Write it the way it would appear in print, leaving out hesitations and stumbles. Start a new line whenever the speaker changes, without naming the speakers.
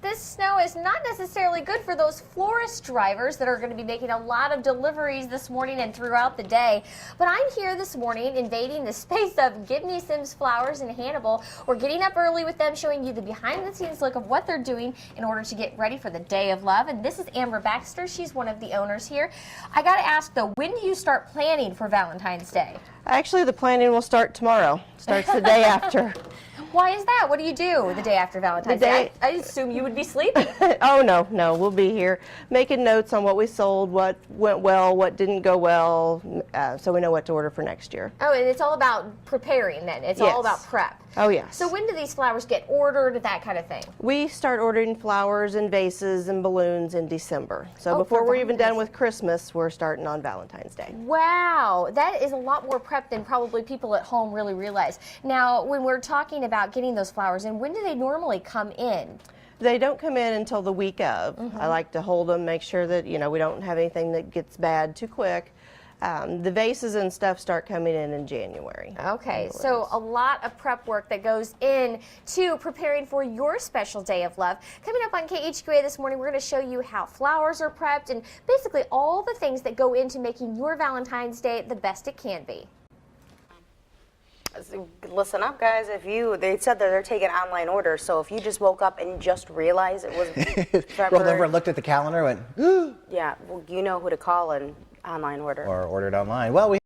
this snow is not necessarily good for those florist drivers that are going to be making a lot of deliveries this morning and throughout the day. But I'm here this morning invading the space of Gibney Sims Flowers in Hannibal. We're getting up early with them, showing you the behind-the-scenes look of what they're doing in order to get ready for the Day of Love. And this is Amber Baxter. She's one of the owners here. I got to ask, though, when do you start planning for Valentine's Day?
Actually, the planning will start tomorrow. Starts the day after.
Why is that? What do you do the day after Valentine's Day? I assume you would be sleeping.
Oh, no, we'll be here making notes on what we sold, what went well, what didn't go well, so we know what to order for next year.
Oh, and it's all about preparing then. It's all about prep.
Oh, yes.
So when do these flowers get ordered, that kind of thing?
We start ordering flowers and vases and balloons in December. So before we're even done with Christmas, we're starting on Valentine's Day.
Wow, that is a lot more prep than probably people at home really realize. Now, when we're talking about getting those flowers in, when do they normally come in?
They don't come in until the week of. I like to hold them, make sure that, you know, we don't have anything that gets bad too quick. The vases and stuff start coming in January.
Okay, so a lot of prep work that goes in to preparing for your special Day of Love. Coming up on KHQA this morning, we're going to show you how flowers are prepped and basically all the things that go into making your Valentine's Day the best it can be.
Listen up, guys. They said that they're taking online orders, so if you just woke up and just realized it was February,
rolled over and looked at the calendar and went,
yeah, well, you know who to call and online order.
or ordered online. Well, we